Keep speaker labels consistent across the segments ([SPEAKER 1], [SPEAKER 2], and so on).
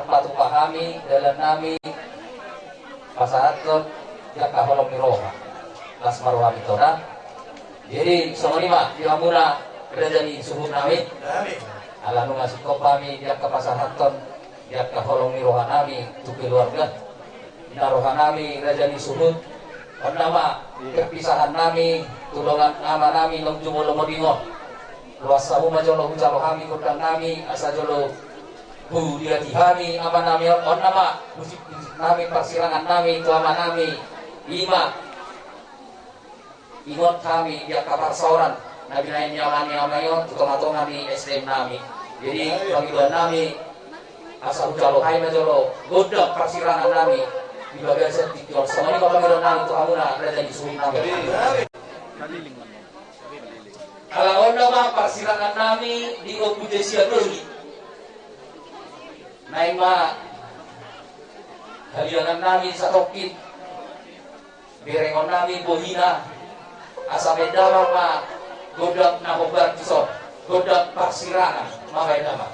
[SPEAKER 1] patu pahami dalam nami pasahatkot jaka holong miroha las maruha mitona. Jadi songonima diamuna kerajaan suhu nami alanu ngasih kopami jaka pasahatkot jaka holong miroha nami tu keluarga naroha nami kerajaan suhu nama kepisahan nami tulungan nama nami long jumo lomodingo luas sabu majolo hujalo kami kudang nami asa jolo bu dia tihami ama nami on nama musik nami persilangan nami itu ama nami lima ingot kami dia kapar sauran nabi lain nyamani amayo tutong-tongan di SDM nami jadi panggilan nami asa hujalo hai majolo godok persilangan nami di bagian setikor sama ini panggilan nami itu amuna ada di suhu nami kalau nama persilangan nami di Obudesia Doli naima haliangan nami satokit berengon nami bohina asame dalam ma godak nahobar kisor godak persilangan makai nama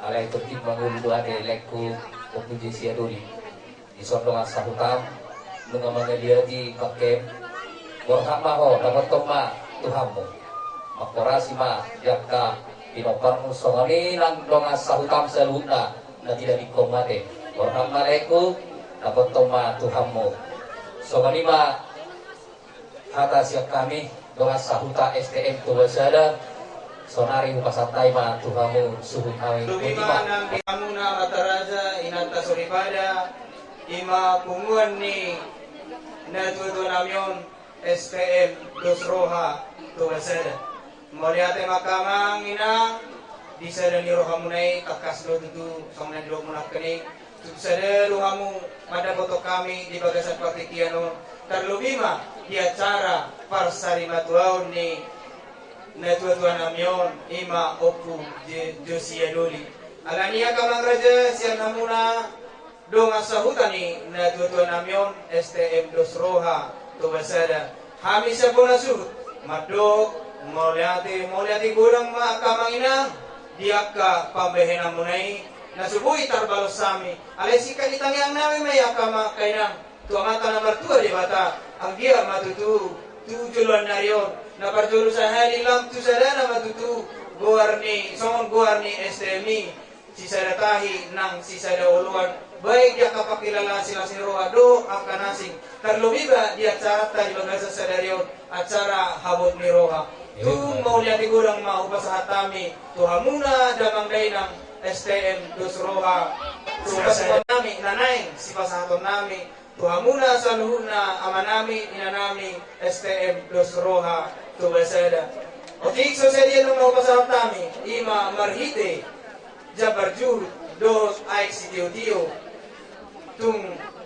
[SPEAKER 1] alai tertib mangulu ade lekku Obudesia Doli di sondongan sahutam nungamanga dia di pakai borhak maho dapat toma tuhamu makorasi ma jakka pinopan songani nang donga sahutam seluna na tidak dikomate borhak maleku dapat toma tuhamu songani ma kata siap kami donga sahuta STM Tuwasada sonari upasatay ma tuhamu suhun awing
[SPEAKER 2] Lumima ng Amuna Mataraja Inata Suripada Ima punguan ni Natuto Namyon SPM Dos Roja Tuwasada Moliate makamang ina di sada ni rohamunay kakaslo tutu sang nandilo munakani sada rohamu mada boto kami di bagasan patikiano terlubima di acara parsari matuaw ni Natutuan namyon ima oku Josia Doli alania kamang raja siya namuna dong asahutani Natutuan namyon STM Dos Roja Tuwasada kami sa bonasut madok moliati gurang makamang ina diaka pambehena munai nasubui tarbalos sami alesika itangyang namin may akama kainang tuamata nomor 2 di bata ang dia matutu tujuluan narion na parjulu sa hari lang tu sadana matutu guarni songon guarni STMI si sadatahi nang si sadauluan baik dia kapakilala sila siroado akanasing terlumiba di acara tadi bagasa sadarion acara habot ni roha tu maulia digurang maupasahatami tuhamuna damang dainang STM Dos Roja tu pasahaton nami nanaing si pasahaton nami tuhamuna sa luhuna amanami inanami STM Dos Roja tu basada otik so sedia nung maupasahatami ima marhite jabarjur dos aik si dio tung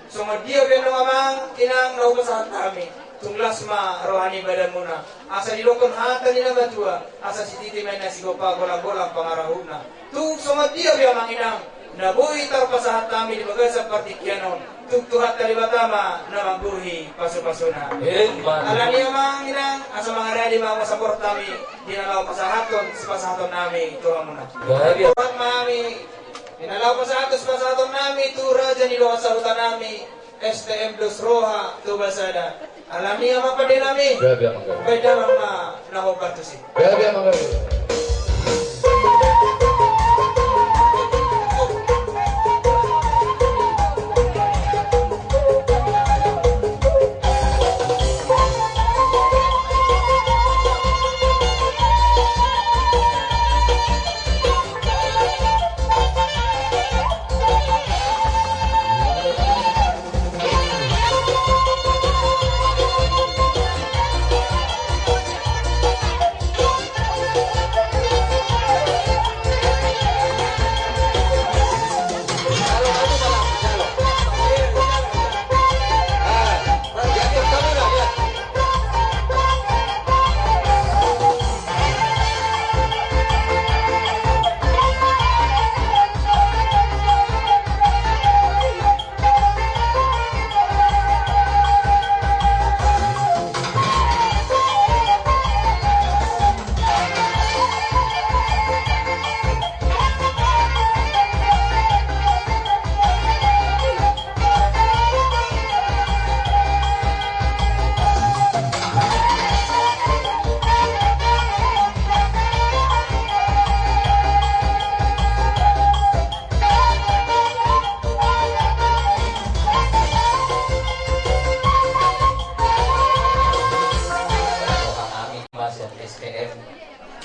[SPEAKER 2] somadio ben amang inang maupasahatami tung lasma rohani badan muna asa dilokon hata nila batua asa si titi may nasigopa golang-golang pangarahuna tung somadio biya manginang nabuhi tarpasahat kami di bagasa partikyanon tung tuhat kalibatama na magbuhi paso-pasona alam niya manginang asa mga radi mga masaport kami dinalaw pasahaton si pasahaton nami tuha muna tuhat mami dinalaw pasahaton nami tura dyan ilo kasahutan nami STM Dos Roja Tubasada alam niya mapadi nami beda mga nahobartusin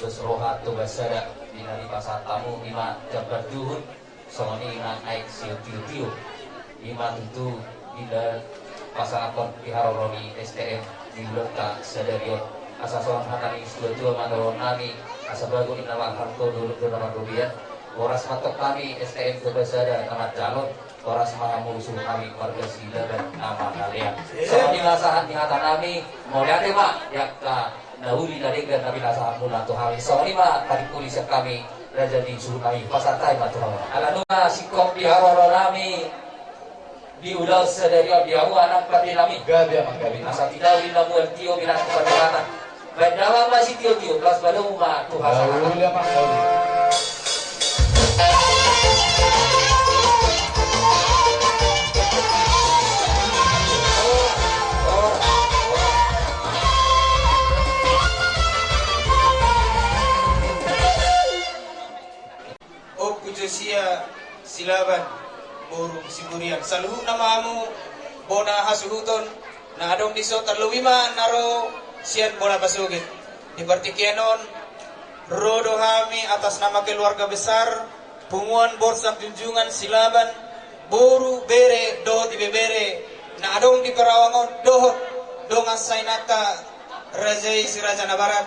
[SPEAKER 2] Dos Roja Tubasada dinari pasar tamu lima jabar duhun songoni nang aik siu tiu lima tentu bila pasar akon piharoroni STM di Lota Sadarion asa soang hatani dua mandor nami asa bagu inawa harto dulu nama rubian boras matok kami STM Tubasada nama calon boras mahamu musuh kami warga sila dan nama kalian songoni lasahan di hata nami mau lihat mak yakka Nahuli naligan kami nasa mula to hali so lima tadi pulis kami raja di suruh kami pasar tay matuhawa alanu sikop di haroro nami di ulau sadari di awu anak pati nami gabi amagabi asa tidak wina muel tio bilang kepada bandawa masih tio kelas baru ma tuhan Josia silaban burung siburian saluhu namamu bona hasuhuton na adong diso terluwima naro sian bona pasugit di partikianon rodo kami atas nama keluarga besar Punguan Borsak Junjungan Silaban Boru Bere Dohot Ibebere na adong di Perawangon Dohot Donga Sainata Rajai Sirajana Barat.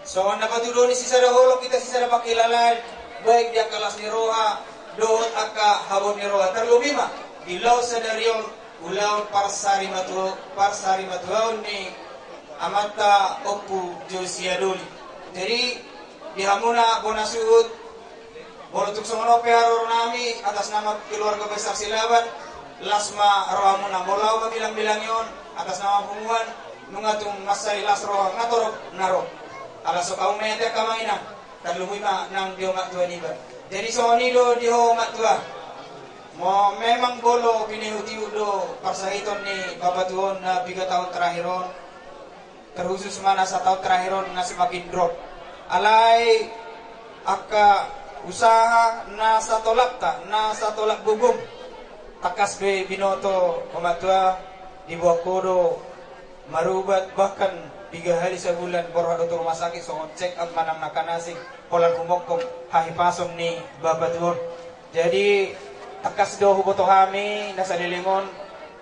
[SPEAKER 2] So napatulo ni Sisara Holok kita Sisara pakilalan baik dia kelas ni Roha Dohot aka habon ni Roha terlubima ilaw sa dariyon ulaw parsari matuaw ni amata opu Josiadoli. Jadi dihamuna bonasuhud Bolotuk songono peharor nami atas nama keluarga besar Silaban lasma rohamuna molaw kabilang-bilang yon atas nama Punguan nungatung masay las roha ngatorok narok alas so kaung mayate kamangina talumima nang dio matua niba. Jadi songonilo dio matua mo memang bolo pinihuti udo parsahiton ni babatuon na 3 tahun terakhiron terkhusus mana 1 tahun terakhiron na semakin drop alay aka usaha na sa tolak bubong takas be binoto pematua di buah kodo marubat bahkan 3 hari sebulan borhad untuk rumah sakit so cek up manang nakanasing polan humokkom hahipasom ni babatuon. Jadi takas do huboto kami nasa lilingon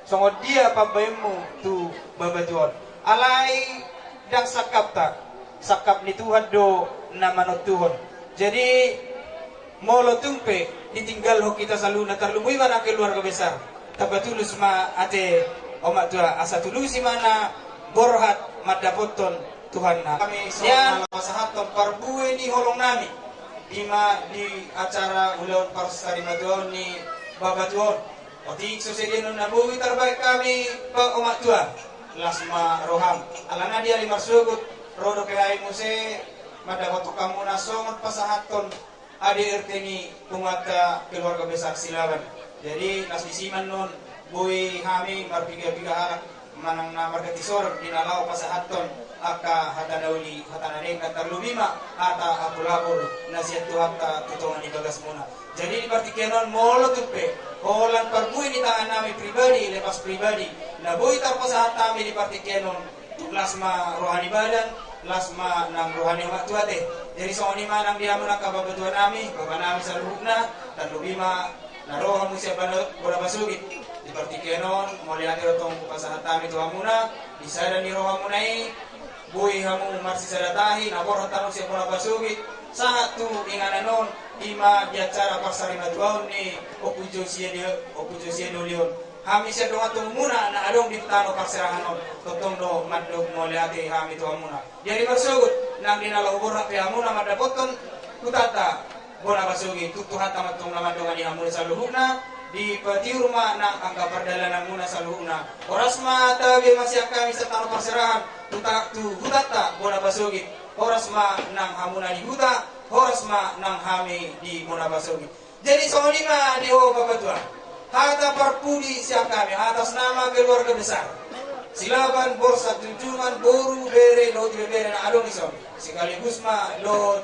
[SPEAKER 2] so dia pabaymu tu babatuon alay dang sakap ni Tuhan do na manot Tuhan. Jadi molo tumpe ditinggal ho kita selalu na terlumui mana keluarga besar tabatulus ma ate omak tua asa tulusi mana borhat madapoton Tuhan na kami yan pasahaton parbuwe ni holong nami di acara ulon parsari maduon ni babatuon otik susedino na buwi terbaik kami pa omak tua lasma roham alana dia limar sugut rodo kehai muse madapoton kamu na songot pasahaton ADRT ni pungata keluarga besar Silaban. Jadi nasisiman non buwi kami marpiga-piga halak manang na margatisor dinalaw pasahaton aka hatanauli hatananeng katarlumima ata apulabur nasiat tuhata tutungan ibagas muna. Jadi di partikenon molo tupe holan parbuy ni taan nami pribadi lepas pribadi na buwi pasahat nami di partikenon lasma rohani badan lasma nang rohani umat tuate. Jadi soal ni manang dia menangkap babatuan nami, bapa nami saluhna dan lubima naroha musia banot bola basugit. Di partikenon mulia tirotong pasahat nami tuha muna, bisa dan ni roha munai, buhi hamu marsi sadatahi, nabor hatanu siya bola basugit. Saat tu ingananon ima di acara parsari matuaun ni opujo siya dolion. Kami siya doang atung muna na adong di tano parserahanon totong do madog moliati kami tuha muna. Jadi bersugut nang dinalaw borra pe amuna madapoton kutata bona basugi tutuhata matong namadongan ni hamuna sa luhuna di patiurma nang angka perdalanan muna sa luhuna orasma tabi masih kami sa tano parserahan hutata bona basugi orasma nang hamuna di huta orasma nang hami di bona basugi. Jadi soalima di ho babatua hata parpudi siap kami atas nama keluarga besar Silaban Borsak Junjungan Boru Bere Dohot Ibebere na adong ison sekaligus ma Dohot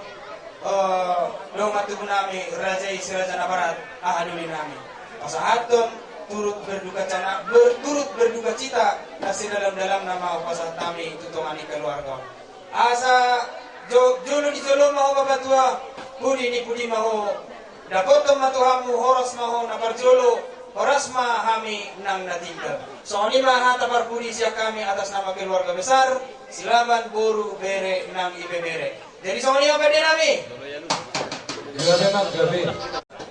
[SPEAKER 2] matubu nami Rajai Sirajana Barat ahaduli nami pasahaton turut berduka cita nasi dalam nama pasahat nami tutungani keluarga asa jolo di jolo maho babatua pudi ni pudi maho dapotom matuhamu horas maho naparjolo Orasma kami nang natinggal. Soalnya mah tapar puri siya kami atas nama keluarga besar Silaban Boru Bere nang Ibebere. Jadi soalnya apa dia nami?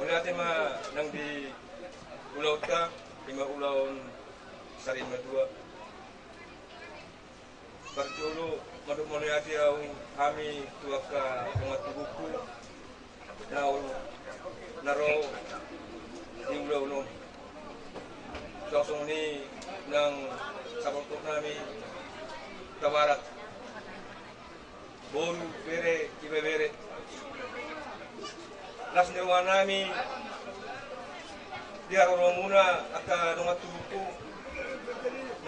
[SPEAKER 3] Mula tema nang di ulaw ta, 5 ulawon sarin madua. Bartolo madumoniati ang kami tuaka mga tubuku. Naro di ulaw no. Langsung ni ng sabangkot namin tawarat Boru Bere Ibebere las nirwa namin diaroro muna at numatuko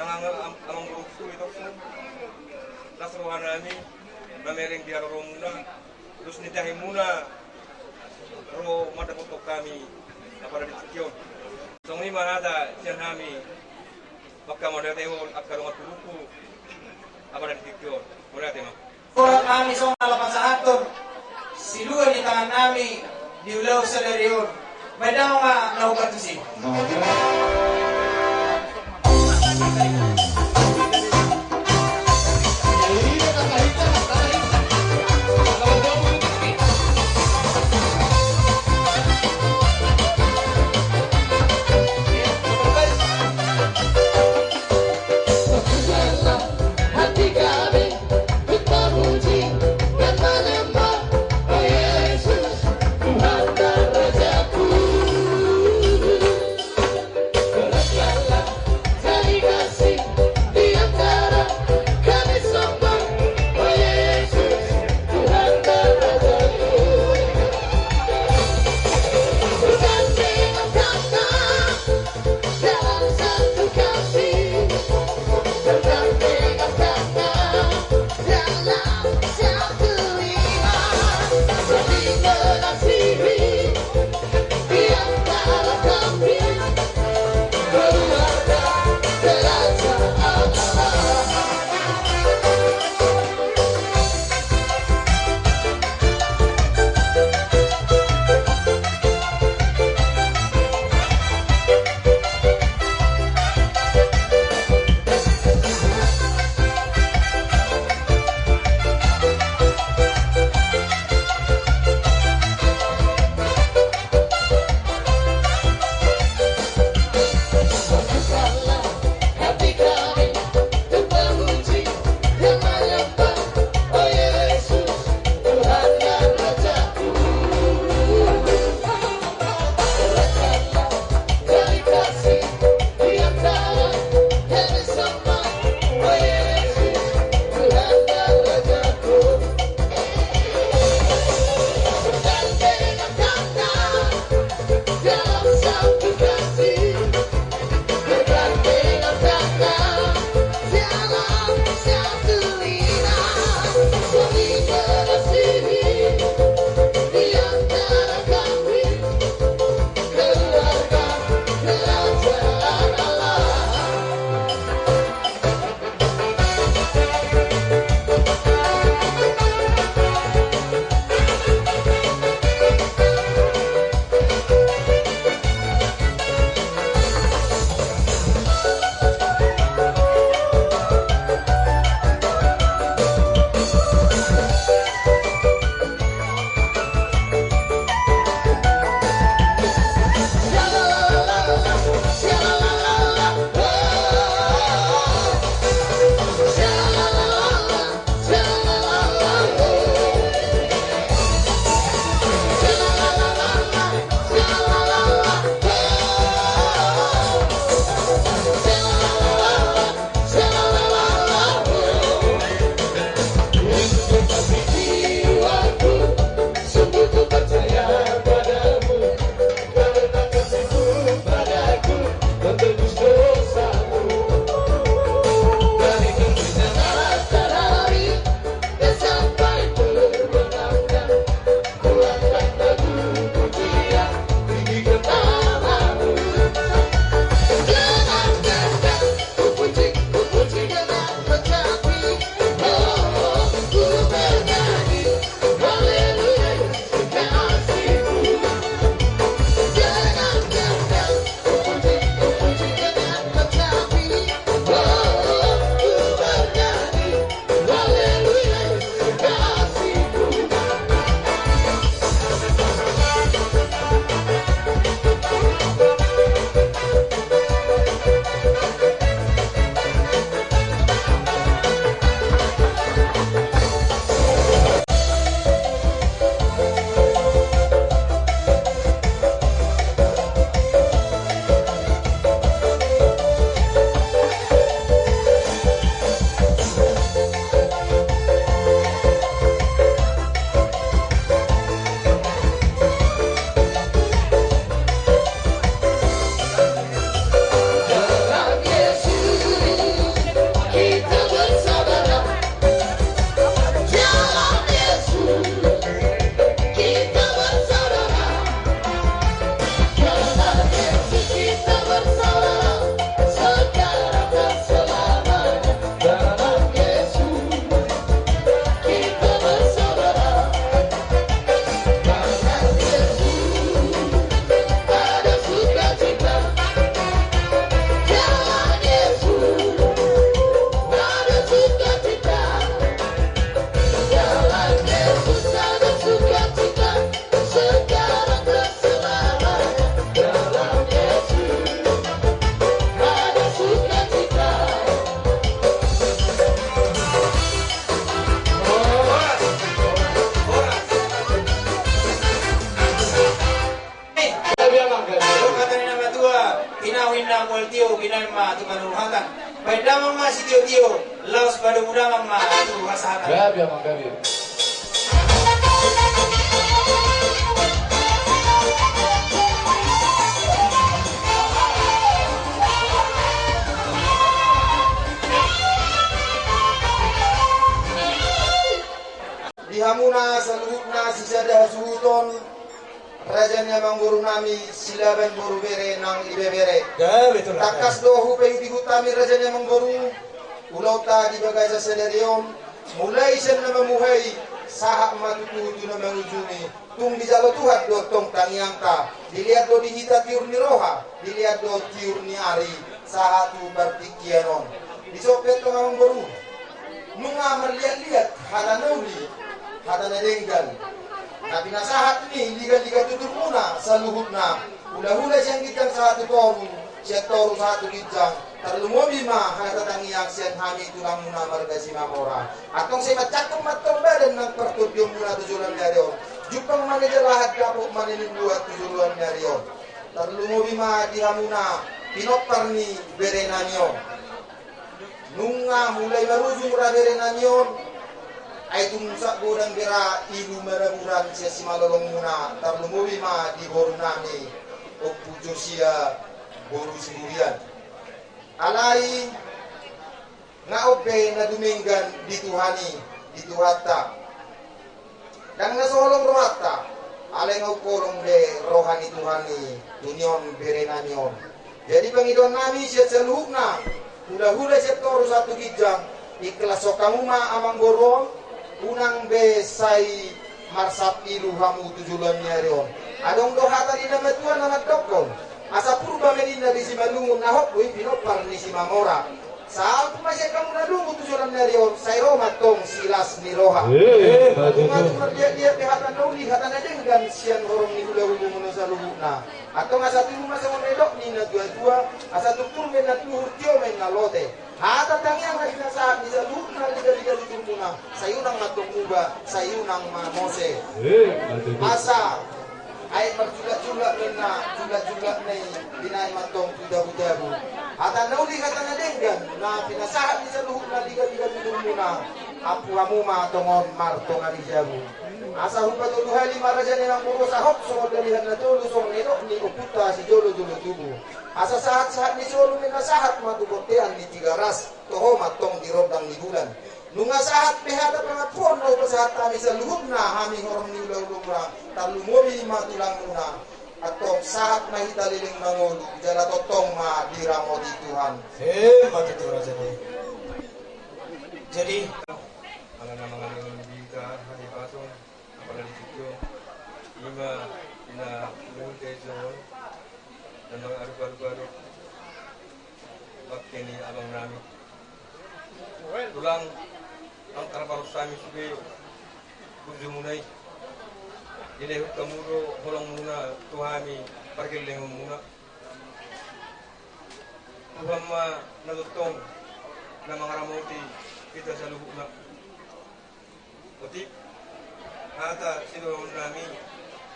[SPEAKER 3] amang grupo ito po las nirwa namin namereng diaroro muna terus nidahin muna ro madapotok kami na para ditikyon. So ngayon manada siya namin pagkamadatayon at karungat tulupo apa na ditikyon. Muna natin
[SPEAKER 2] Orang kami so nalapan sa aton siluan di tangan namin, diulaw sa dariyon. Madaw nga naugatusin. pol tio binay ma tu manuhatan. Pada mama si tio laos pada muda mama tu hasatan.
[SPEAKER 1] Gabi Amang Gabi.
[SPEAKER 4] Dihamuna saluhutna sisadah suhuton rajanya mangguru nami silaban boru bere nang ibebere.
[SPEAKER 2] Ya betul.
[SPEAKER 4] Takas dohu peyu dihutami rajanya mangguru ulauta di bagasa sedarion mulai sen nama muhai sahak matutu na mangujumi tung di jalo tuhat do tong tangiangka dilihat do dihita tiur ni roha dilihat do tiur ni ari sahatu bartikianon disopet tong mangguru mengamar lihat-lihat halanauli hata nadenggan tapi nasahat ni liga-liga tutur muna saluhutna hula-hula siyang kitang satu toru siya toru satu kitang terlumobi ma hata tangiyak siyan hami tulang muna marga si mamora atong si matcakong matong badan ng pertudyong muna tujulan nariyon jupang manijalahat kapok manininduat tujulan nariyon terlumobi ma dihamuna pinopar ni berenanyo nunga mulai marujung ra berenanyon ay tumsak godang bira ibu meraburan siya si malolong muna tarlumuwi ma di boru nami o pujo siya boru siburian alay nga ope na duminggan dituhani dituhata dan nasolong rohata alay nga ukolong de rohani tuhani dunyon berenanyon jadi pangidon nami siya sa luhuk na hula-hula siya toro satu gijang ikhlas so kamu ma amang borong unang besay marsap ilu hamu tujulan nyarion adong dohata di nama tuan nama dokon asa purba menina di si malungun nahok buin pinopar ni si mamora saat masih kamu nadungu tujulan nyarion sayro matong silas ni roha matu dia hatan nauli hatan adenggan sian horong ni hula hulu menusa lubukna atau ngasa tilu masa monedok ni na dua asa tutur men na tuhur tio men na lote hata tangiang na saat ni saluk na liga-liga liturmuna sayunang matong uba sayunang mamose asa ay marjulat-julat na julat-julat na dinay matong tudabu-dabu hata nauli hata na denggan na pinasahat ni saluk na liga-liga liturmuna apu hamuma tongon martong alijabu asa hupatuluhali marajan yang murus ahok so dalihan na tulu so nidok ni uputa si jolo-jolo tubuh asa sahat-sahat ni solo ni nasahat matukotean ni tigaras toho matong dirodang ni bulan nunga sahat pehata pangapuan no pasahat kami sa luhut na hami horong ni ulang-ulang talumobi matulang muna atong sahat na hitaliling mangulu jala totong ma diramo di Tuhan
[SPEAKER 2] matutura jadi
[SPEAKER 3] ang mga nangibika hari pasong apalagi dito ima ina lunte zon dan mga aru-aru bakti ni abang nami tulang ang karaparos sami sugi kujumunay dilehut kamuro holang muna tuhami parkileng muna Tuhan ma nalutong na mga ramoti kita sa lubuk na Otik, hata sinuhon namin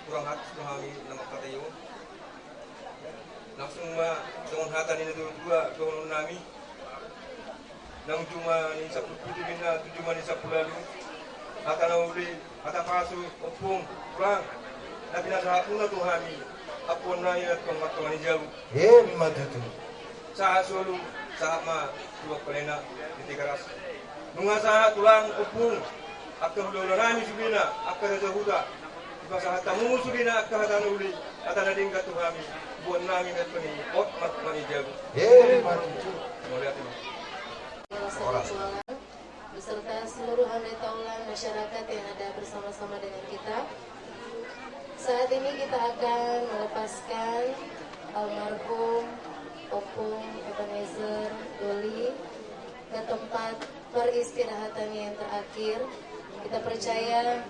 [SPEAKER 3] kurang hati kami na makatayo. Langsung dengan hata ni dua doon namin. Nang cuma ni sa putumin na cuma ni sa pulalu. Hata na uli, hata kaso opong kurang. Na pinasahat mo na ito kami. Apon na yun at pangmatuan ni Jabu.
[SPEAKER 4] matutu
[SPEAKER 3] Sa solo, sa ma, tuwag palena, ditikaras. Nunga sa tulang opong. Akka hulo nami subina akka raja huda iba sa hata mumu subina akka hata nuli ata nading gatu kami buat nami met pani ot mat mani jago
[SPEAKER 4] matutu
[SPEAKER 3] melihat ini
[SPEAKER 5] beserta seluruh hamil taulan masyarakat yang ada bersama-sama dengan kita. Saat ini kita akan melepaskan almarhum Opung Ebenezer Doli ke tempat peristirahatannya yang terakhir. Kita percaya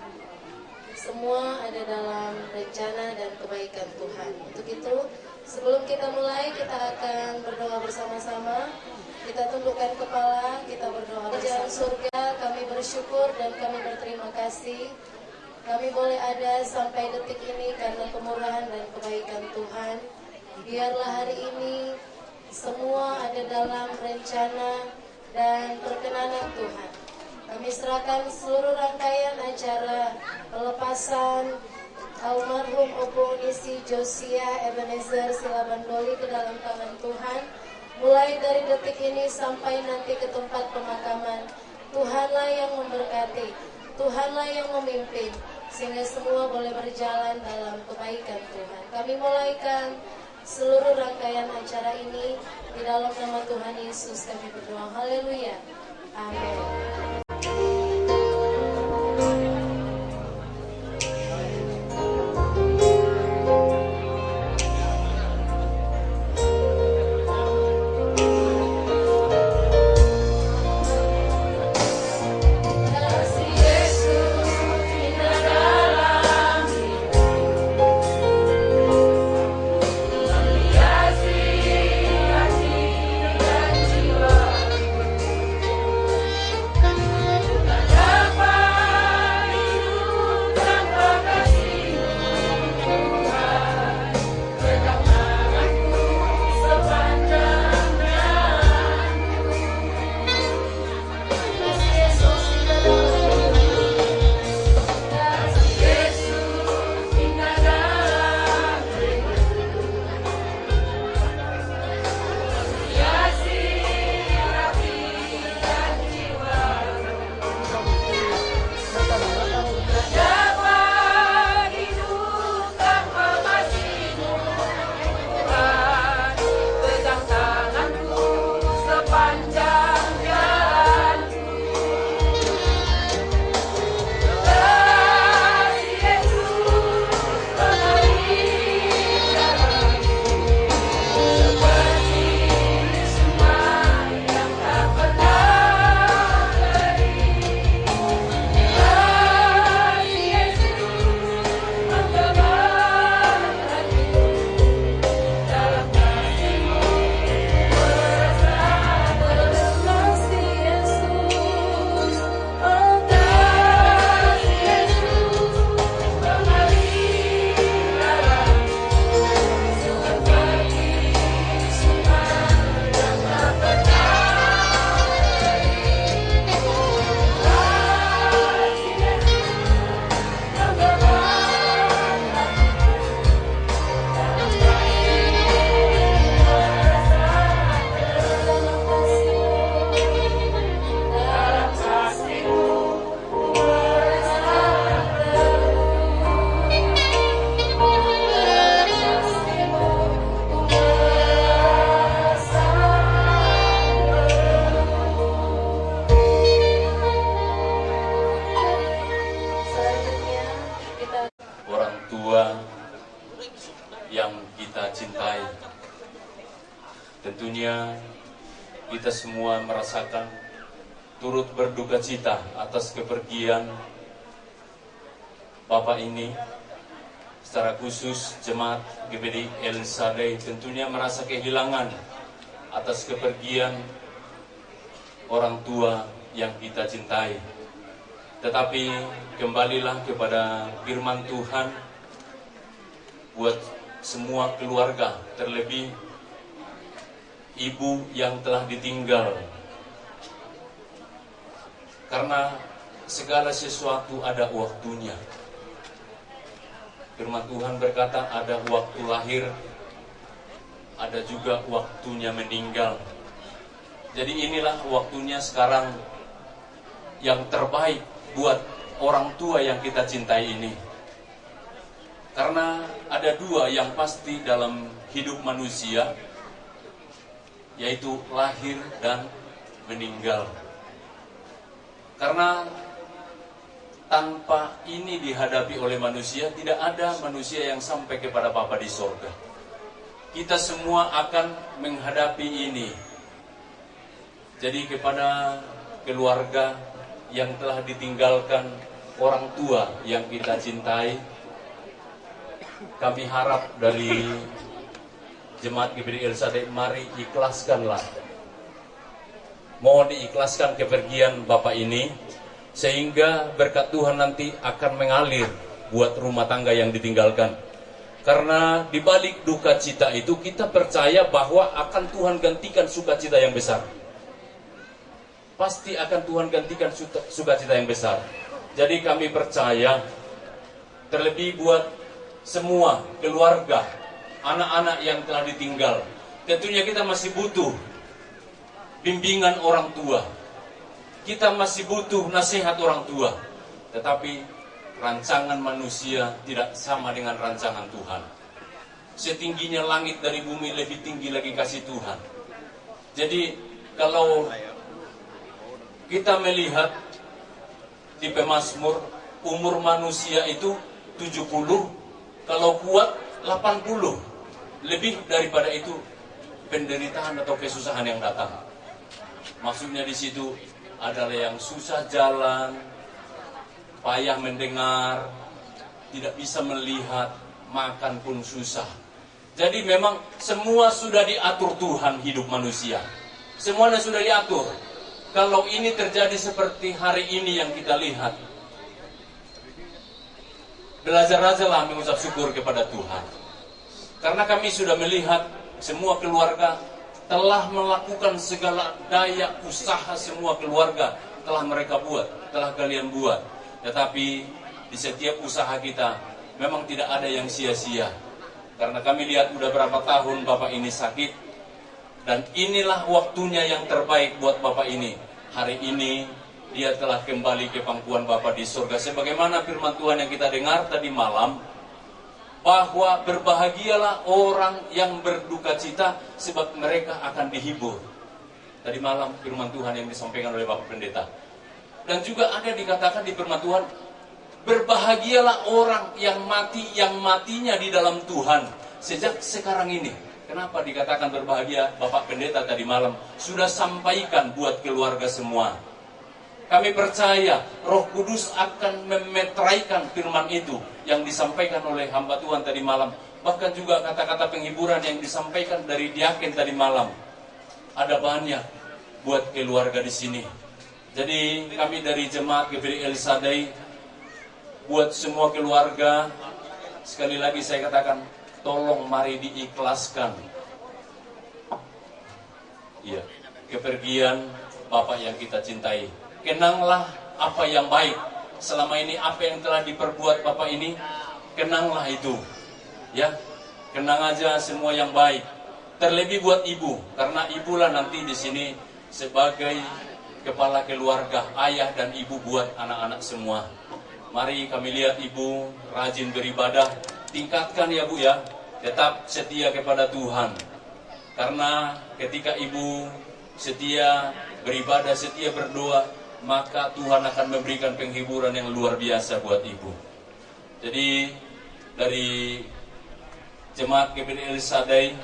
[SPEAKER 5] semua ada dalam rencana dan kebaikan Tuhan. Untuk itu, sebelum kita mulai, kita akan berdoa bersama-sama. Kita tundukkan kepala, kita berdoa bersama. Surga, kami bersyukur dan kami berterima kasih. Kami boleh ada sampai detik ini karena kemurahan dan kebaikan Tuhan. Biarlah hari ini semua ada dalam rencana dan perkenanan Tuhan. Kami serahkan seluruh rangkaian acara pelepasan almarhum Opo Isi Josia Ebenezer Silabandoli ke dalam tangan Tuhan. Mulai dari detik ini sampai nanti ke tempat pemakaman, Tuhanlah yang memberkati, Tuhanlah yang memimpin, sehingga semua boleh berjalan dalam kebaikan Tuhan. Kami mulaikan seluruh rangkaian acara ini di dalam nama Tuhan Yesus kami berdoa. Haleluya. Amin.
[SPEAKER 6] Tentunya kita semua merasakan turut berduka cita atas kepergian Bapak ini. Secara khusus jemaat GBD El Sadai tentunya merasa kehilangan atas kepergian orang tua yang kita cintai. Tetapi kembalilah kepada firman Tuhan buat semua keluarga, terlebih ibu yang telah ditinggal. Karena segala sesuatu ada waktunya. Firman Tuhan berkata ada waktu lahir, ada juga waktunya meninggal. Jadi inilah waktunya sekarang yang terbaik buat orang tua yang kita cintai ini. Karena ada dua yang pasti dalam hidup manusia, yaitu lahir dan meninggal. Karena tanpa ini dihadapi oleh manusia, tidak ada manusia yang sampai kepada Bapa di sorga. Kita semua akan menghadapi ini. Jadi kepada keluarga yang telah ditinggalkan orang tua yang kita cintai, kami harap dari Jemaat GBD El Sadai, mari ikhlaskanlah. Mohon diikhlaskan kepergian Bapak ini, sehingga berkat Tuhan nanti akan mengalir buat rumah tangga yang ditinggalkan. Karena di balik duka cita itu kita percaya bahwa akan Tuhan gantikan sukacita yang besar. Pasti akan Tuhan gantikan sukacita yang besar. Jadi kami percaya, terlebih buat semua keluarga, anak-anak yang telah ditinggal, tentunya kita masih butuh bimbingan orang tua. Kita masih butuh nasihat orang tua. Tetapi rancangan manusia tidak sama dengan rancangan Tuhan. Setingginya langit dari bumi, lebih tinggi lagi kasih Tuhan. Jadi kalau kita melihat di Pemazmur, umur manusia itu 70, kalau kuat 80. Lebih daripada itu penderitaan atau kesusahan yang datang. Maksudnya di situ adalah yang susah jalan, payah mendengar, tidak bisa melihat, makan pun susah. Jadi memang semua sudah diatur Tuhan hidup manusia. Semuanya sudah diatur. Kalau ini terjadi seperti hari ini yang kita lihat, belajar-belajarlah mengucap syukur kepada Tuhan. Karena kami sudah melihat semua keluarga telah melakukan segala daya usaha, semua keluarga telah mereka buat, telah kalian buat. Tetapi di setiap usaha kita memang tidak ada yang sia-sia. Karena kami lihat udah berapa tahun Bapak ini sakit. Dan inilah waktunya yang terbaik buat Bapak ini. Hari ini dia telah kembali ke pangkuan Bapak di surga. Sebagaimana firman Tuhan yang kita dengar tadi malam, bahwa berbahagialah orang yang berduka cita sebab mereka akan dihibur. Tadi malam firman Tuhan yang disampaikan oleh Bapak Pendeta. Dan juga ada dikatakan di firman Tuhan, berbahagialah orang yang mati, yang matinya di dalam Tuhan sejak sekarang ini. Kenapa dikatakan berbahagia? Bapak Pendeta tadi malam sudah sampaikan buat keluarga semua. Kami percaya Roh Kudus akan memetraikan firman itu yang disampaikan oleh hamba Tuhan tadi malam. Bahkan juga kata-kata penghiburan yang disampaikan dari diaken tadi malam. Ada banyak buat keluarga di sini. Jadi kami dari Jemaat GPD El Shaddai, buat semua keluarga, sekali lagi saya katakan, tolong mari diikhlaskan. Iya, kepergian Bapak yang kita cintai. Kenanglah apa yang baik. Selama ini apa yang telah diperbuat Bapak ini, kenanglah itu. Ya, kenang aja semua yang baik. Terlebih buat ibu, karena ibulah nanti di sini sebagai kepala keluarga, ayah dan ibu buat anak-anak semua. Mari kami lihat ibu rajin beribadah, tingkatkan ya Bu ya, tetap setia kepada Tuhan. Karena ketika ibu setia beribadah, setia berdoa, maka Tuhan akan memberikan penghiburan yang luar biasa buat ibu. Jadi dari Jemaat GPD El Shaddai,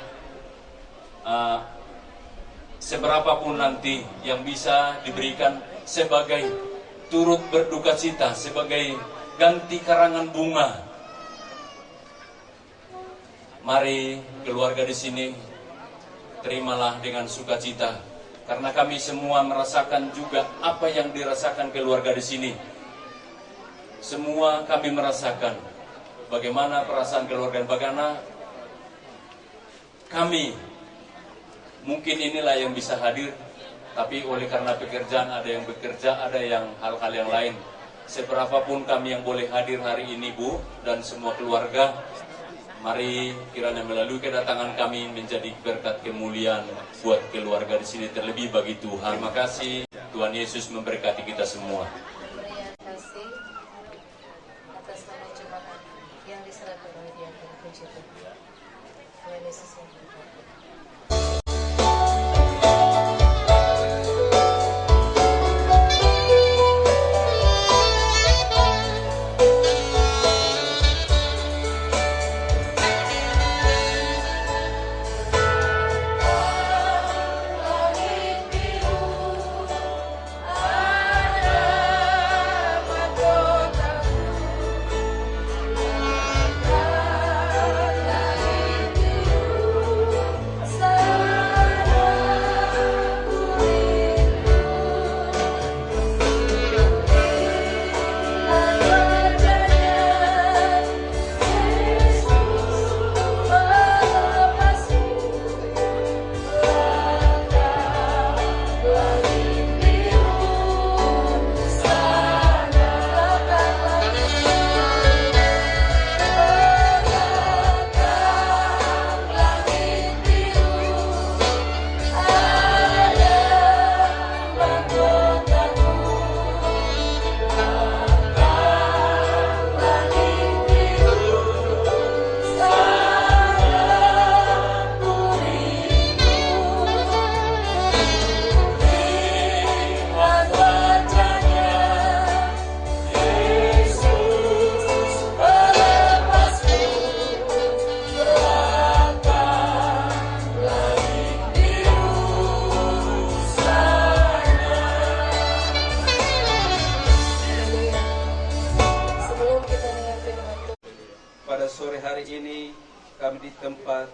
[SPEAKER 6] seberapapun nanti yang bisa diberikan sebagai turut berduka cita, sebagai ganti karangan bunga. Mari keluarga di sini terimalah dengan sukacita, karena kami semua merasakan juga apa yang dirasakan keluarga di sini. Semua kami merasakan bagaimana perasaan keluarga, bagaimana kami mungkin inilah yang bisa hadir, tapi oleh karena pekerjaan ada yang bekerja, ada yang hal-hal yang lain. Seberapapun kami yang boleh hadir hari ini Bu dan semua keluarga, mari kiranya melalui kedatangan kami menjadi berkat kemuliaan buat keluarga di sini, terlebih bagi Tuhan. Terima kasih, Tuhan Yesus memberkati kita semua.
[SPEAKER 5] Terima kasih atas nama jemaat yang diserahkan oleh Dia dan puji Tuhan. Tuhan Yesus memberkati.
[SPEAKER 7] tempat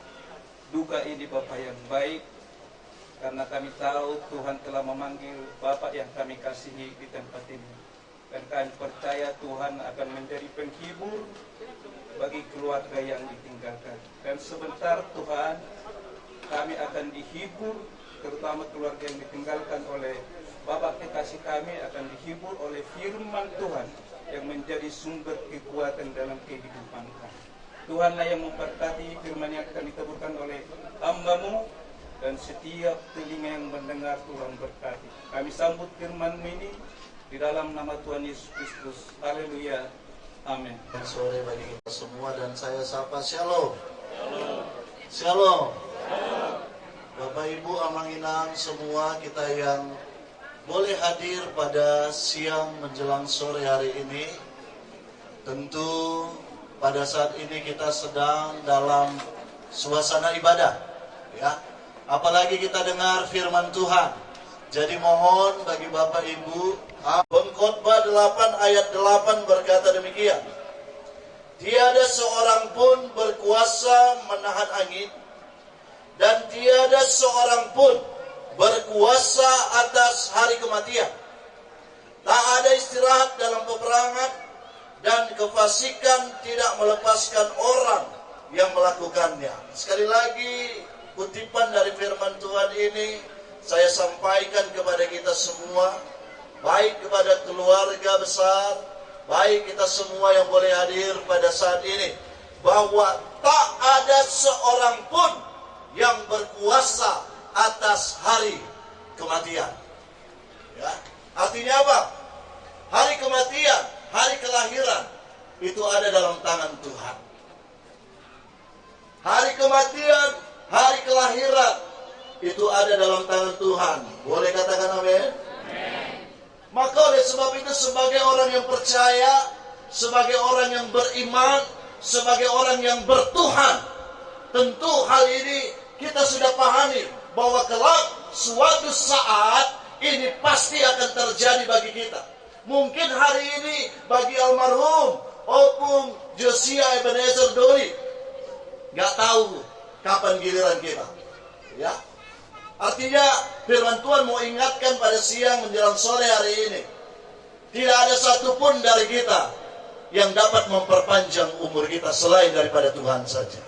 [SPEAKER 7] duka ini Bapak yang baik, karena kami tahu Tuhan telah memanggil Bapak yang kami kasihi di tempat ini. Dan kami percaya Tuhan akan menjadi penghibur bagi keluarga yang ditinggalkan. Dan sebentar Tuhan, kami akan dihibur, terutama keluarga yang ditinggalkan oleh Bapak kekasih kami akan dihibur oleh firman Tuhan yang menjadi sumber kekuatan dalam kehidupan kami. Tuhanlah yang memberkati firman yang akan diteburkan oleh hamba-Mu, dan setiap telinga yang mendengar Tuhan berkati. Kami sambut firman ini di dalam nama Tuhan Yesus Kristus. Haleluya. Amin.
[SPEAKER 8] Sore bagi kita semua, dan saya sapa shalom. Shalom. Bapak Ibu Amanginang semua, kita yang boleh hadir pada siang menjelang sore hari ini. Tentu pada saat ini kita sedang dalam suasana ibadah, ya. Apalagi kita dengar firman Tuhan. Jadi mohon bagi Bapak Ibu, Pengkhotbah 8 ayat 8 berkata demikian. Tiada seorang pun berkuasa menahan angin, dan tiada seorang pun berkuasa atas hari kematian. Tak ada istirahat dalam peperangan, dan kefasikan tidak melepaskan orang yang melakukannya. Sekali lagi, kutipan dari firman Tuhan ini saya sampaikan kepada kita semua, baik kepada keluarga besar, baik kita semua yang boleh hadir pada saat ini, bahwa tak ada seorang pun yang berkuasa atas hari kematian. Ya, artinya apa? Hari kematian, hari kelahiran itu ada dalam tangan Tuhan. Hari kematian, hari kelahiran itu ada dalam tangan Tuhan. Boleh katakan amin? Maka oleh sebab itu, sebagai orang yang percaya, sebagai orang yang beriman, sebagai orang yang bertuhan, tentu hal ini kita sudah pahami bahwa kelak suatu saat ini pasti akan terjadi bagi kita. Mungkin hari ini bagi almarhum Opung Josiah Ebenezer Doli, nggak tahu kapan giliran kita. Ya, artinya firman Tuhan mau ingatkan pada siang menjelang sore hari ini, tidak ada satupun dari kita yang dapat memperpanjang umur kita selain daripada Tuhan saja.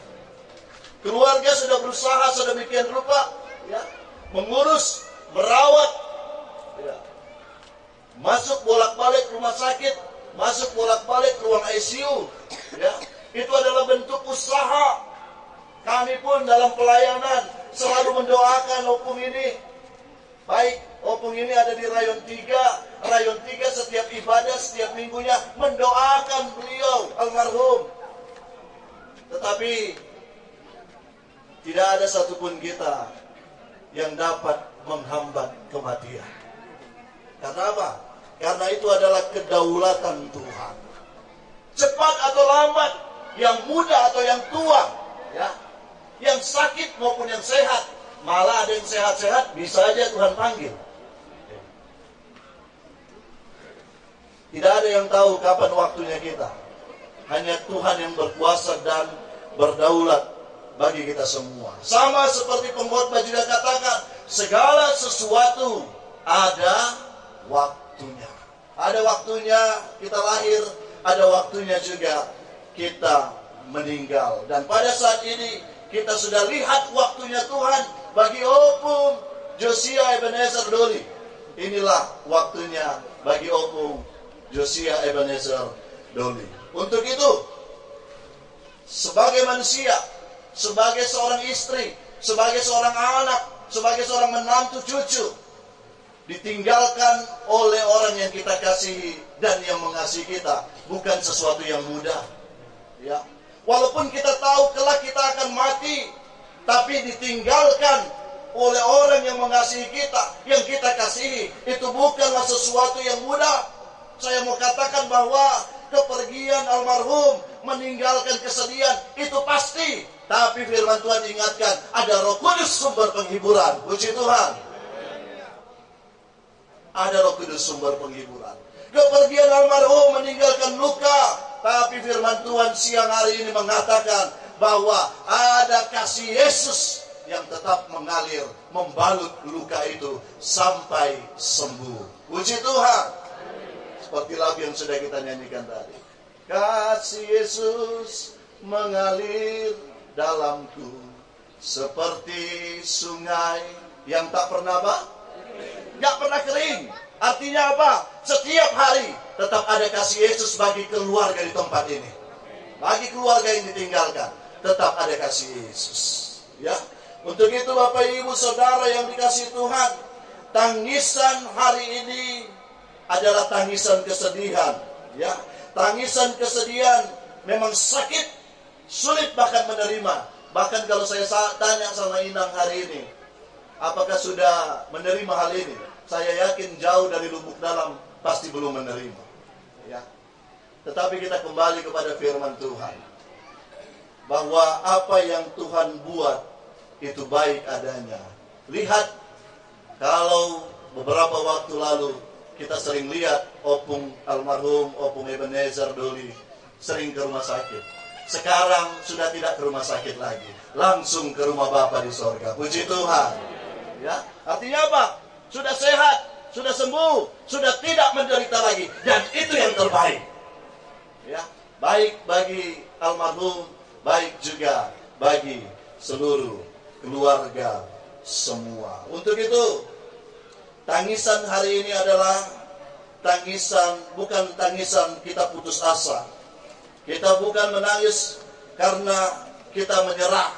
[SPEAKER 8] Keluarga sudah berusaha sedemikian rupa, ya, mengurus, merawat, ya, masuk bolak-balik rumah sakit, masuk bolak-balik ruang ICU, ya, itu adalah bentuk usaha. Kami pun dalam pelayanan selalu mendoakan Opung ini. Baik, Opung ini ada di Rayon 3. Rayon 3 setiap ibadah, setiap minggunya mendoakan beliau almarhum. Tetapi tidak ada satupun kita yang dapat menghambat kematian. Karena apa? Karena itu adalah kedaulatan Tuhan. Cepat atau lambat, yang muda atau yang tua, ya, yang sakit maupun yang sehat, malah ada yang sehat-sehat bisa aja Tuhan panggil. Tidak ada yang tahu kapan waktunya kita. Hanya Tuhan yang berkuasa dan berdaulat bagi kita semua. Sama seperti pengkhotbah juga katakan, segala sesuatu ada waktunya. Ada waktunya kita lahir, ada waktunya juga kita meninggal. Dan pada saat ini kita sudah lihat waktunya Tuhan bagi Opung Josiah Ebenezer Doli. Inilah waktunya bagi Opung Josiah Ebenezer Doli. Untuk itu, sebagai manusia, sebagai seorang istri, sebagai seorang anak, sebagai seorang menantu cucu, ditinggalkan oleh orang yang kita kasihi dan yang mengasihi kita bukan sesuatu yang mudah. Ya, walaupun kita tahu kelak kita akan mati, tapi ditinggalkan oleh orang yang mengasihi kita, yang kita kasihi, itu bukanlah sesuatu yang mudah. Saya mau katakan bahwa kepergian almarhum meninggalkan kesedihan itu pasti. Tapi firman Tuhan ingatkan, ada Roh Kudus sumber penghiburan. Puji Tuhan. Ada Roh Kudus sumber penghiburan. Kepergian almarhum meninggalkan luka. Tapi firman Tuhan siang hari ini mengatakan bahwa ada kasih Yesus yang tetap mengalir, membalut luka itu sampai sembuh. Puji Tuhan. Seperti lagu yang sudah kita nyanyikan tadi. Kasih Yesus mengalir dalamku seperti sungai yang tak pernah nggak pernah kering. Artinya apa? Setiap hari tetap ada kasih Yesus bagi keluarga di tempat ini. Bagi keluarga yang ditinggalkan, tetap ada kasih Yesus. Ya, untuk itu Bapak Ibu Saudara yang dikasihi Tuhan, tangisan hari ini adalah tangisan kesedihan. Ya, tangisan kesedihan memang sakit, sulit bahkan menerima. Bahkan kalau saya tanya sama Inang hari ini, apakah sudah menerima hal ini? Saya yakin jauh dari lubuk dalam pasti belum menerima. Ya. Tetapi kita kembali kepada firman Tuhan. Bahwa apa yang Tuhan buat itu baik adanya. Lihat, kalau beberapa waktu lalu kita sering lihat almarhum Opung Ebenezer Doli sering ke rumah sakit. Sekarang sudah tidak ke rumah sakit lagi. Langsung ke rumah Bapa di sorga. Puji Tuhan. Ya, artinya apa? Sudah sehat, sudah sembuh, sudah tidak menderita lagi, dan itu yang terbaik. Ya, baik bagi almarhum, baik juga bagi seluruh keluarga semua. Untuk itu, tangisan hari ini adalah tangisan, bukan tangisan kita putus asa. Kita bukan menangis karena kita menyerah.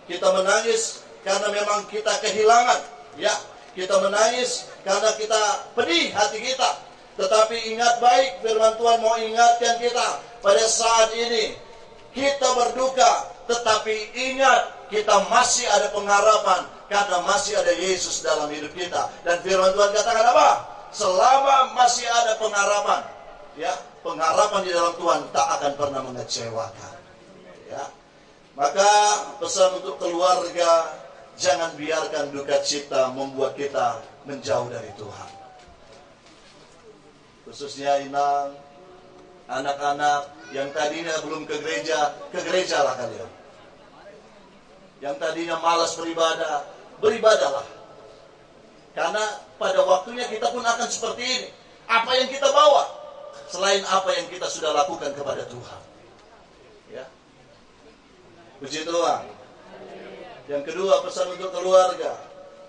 [SPEAKER 8] Kita menangis karena memang kita kehilangan. Ya, kita menangis karena kita pedih hati kita. Tetapi ingat baik, firman Tuhan mau ingatkan kita pada saat ini. Kita berduka, tetapi ingat kita masih ada pengharapan. Karena masih ada Yesus dalam hidup kita. Dan firman Tuhan katakan apa? Selama masih ada pengharapan, ya, pengharapan di dalam Tuhan tak akan pernah mengecewakan. Ya. Maka pesan untuk keluarga, jangan biarkan duka cita membuat kita menjauh dari Tuhan. Khususnya Inang, anak-anak yang tadinya belum ke gereja lah kalian. Yang tadinya malas beribadah, beribadahlah. Karena pada waktunya kita pun akan seperti ini. Apa yang kita bawa selain apa yang kita sudah lakukan kepada Tuhan. Ya. Puji Tuhan. Yang kedua, pesan untuk keluarga,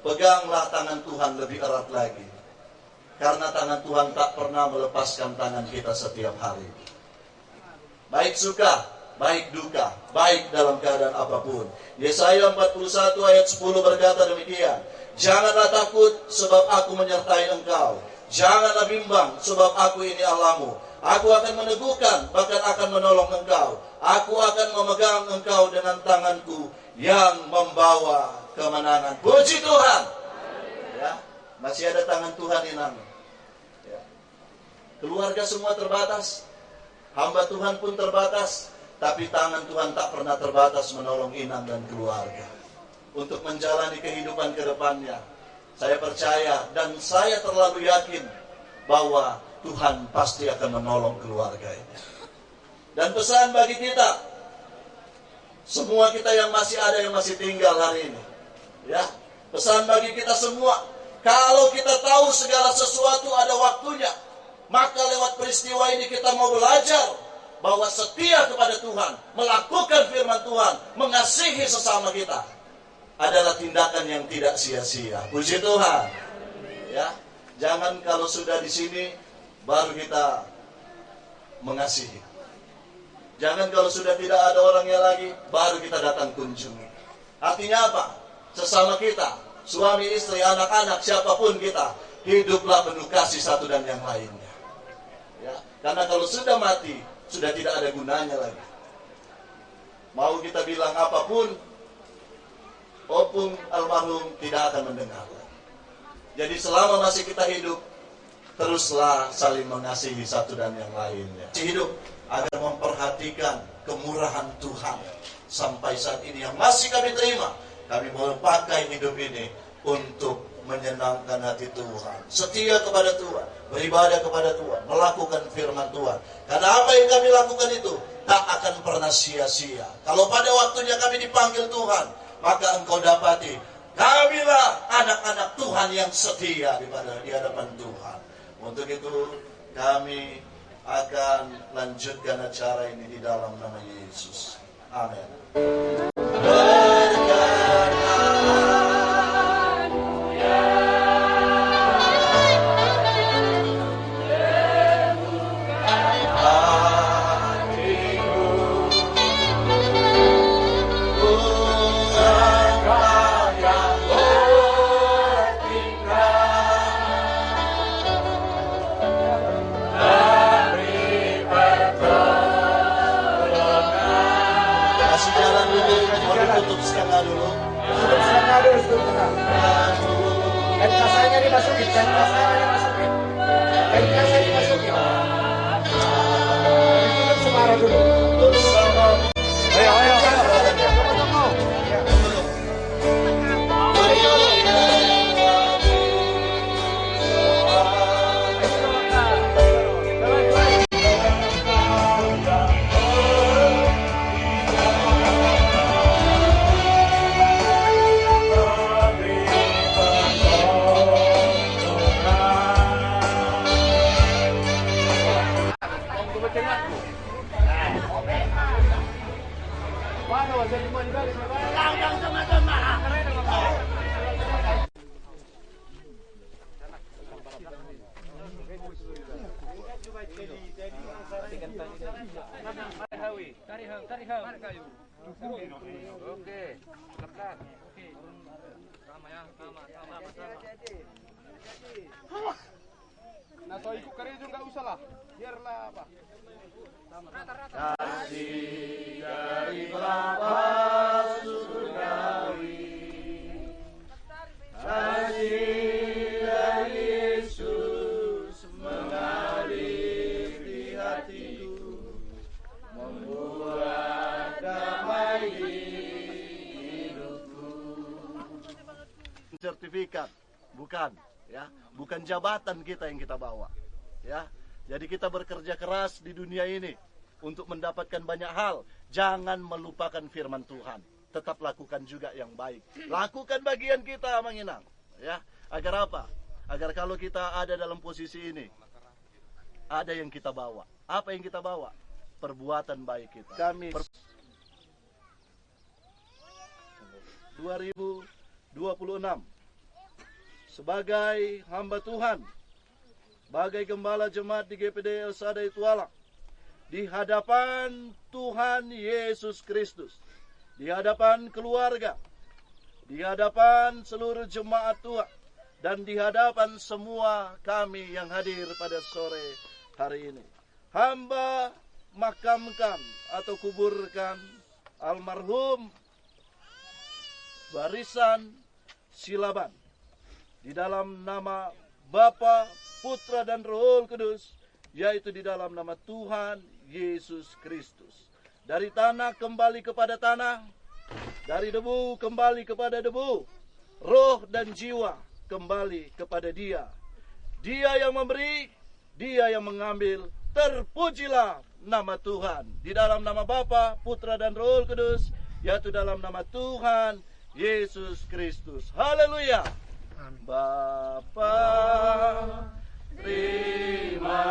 [SPEAKER 8] peganglah tangan Tuhan lebih erat lagi. Karena tangan Tuhan tak pernah melepaskan tangan kita setiap hari. Baik suka, baik duka, baik dalam keadaan apapun. Yesaya 41 ayat 10 berkata demikian. Janganlah takut sebab aku menyertai engkau. Janganlah bimbang sebab aku ini Allahmu. Aku akan meneguhkan, bahkan akan menolong engkau. Aku akan memegang engkau dengan tanganku yang membawa kemenangan. Puji Tuhan. Ya, masih ada tangan Tuhan Inang. Ya. Keluarga semua terbatas. Hamba Tuhan pun terbatas. Tapi tangan Tuhan tak pernah terbatas menolong Inang dan keluarga. Untuk menjalani kehidupan ke depannya. Saya percaya dan saya terlalu yakin bahwa Tuhan pasti akan menolong keluarga ini. Dan pesan bagi kita, semua kita yang masih ada, yang masih tinggal hari ini. Ya, pesan bagi kita semua, kalau kita tahu segala sesuatu ada waktunya, maka lewat peristiwa ini kita mau belajar bahwa setia kepada Tuhan, melakukan firman Tuhan, mengasihi sesama kita adalah tindakan yang tidak sia-sia. Puji Tuhan. Ya, jangan kalau sudah di sini baru kita mengasihi. Jangan kalau sudah tidak ada orangnya lagi baru kita datang kunjungi. Artinya apa? Sesama kita, suami, istri, anak-anak, siapapun kita, hiduplah penuh kasih satu dan yang lainnya. Ya, karena kalau sudah mati, sudah tidak ada gunanya lagi. Mau kita bilang apapun, Opung almarhum tidak akan mendengar. Jadi selama masih kita hidup, teruslah saling mengasihi satu dan yang lainnya. Hidup agar memperhatikan kemurahan Tuhan sampai saat ini yang masih kami terima. Kami mau pakai hidup ini untuk menyenangkan hati Tuhan, setia kepada Tuhan, beribadah kepada Tuhan, melakukan firman Tuhan. Karena apa yang kami lakukan itu tak akan pernah sia-sia. Kalau pada waktunya kami dipanggil Tuhan, maka engkau dapati kamilah anak-anak Tuhan yang setia di hadapan Tuhan. Untuk itu kami akan lanjutkan acara ini di dalam nama Yesus. Amin. Kasih jalan dulu, mau ditutup setengah dulu.
[SPEAKER 4] Tutup setengah dulu, tutup setengah. Kain kasanya dimasukin, kain kasanya dimasukin. Kain kasanya dimasukin. Ditutup semara dulu. Ayo, ayo, ayo.
[SPEAKER 3] Nah, so ikut karya juga nggak usah lah, biarlah apa.
[SPEAKER 8] Kasih dari Bapa surgawi, kasih dari Yesus mengalir di hatiku, membuat damai hidupku. Sertifikat, bukan, ya, bukan jabatan kita yang kita bawa, ya. Jadi kita bekerja keras di dunia ini untuk mendapatkan banyak hal. Jangan melupakan firman Tuhan. Tetap lakukan juga yang baik. Lakukan bagian kita, Manginang. Ya, agar apa? Agar kalau kita ada dalam posisi ini, ada yang kita bawa. Apa yang kita bawa? Perbuatan baik kita. Kami 2026 sebagai hamba Tuhan, sebagai gembala jemaat di GPD El Shaddai Tualang, di hadapan Tuhan Yesus Kristus, di hadapan keluarga, di hadapan seluruh jemaat Tuhan, dan di hadapan semua kami yang hadir pada sore hari ini, hamba makamkan atau kuburkan almarhum Barisan Silaban di dalam nama Bapa, Putra dan Roh Kudus, yaitu di dalam nama Tuhan Yesus Kristus. Dari tanah kembali kepada tanah, dari debu kembali kepada debu, roh dan jiwa kembali kepada Dia. Dia yang memberi, Dia yang mengambil. Terpujilah nama Tuhan. Di dalam nama Bapa, Putra dan Roh Kudus, yaitu dalam nama Tuhan Yesus Kristus. Haleluya. Bapa, terima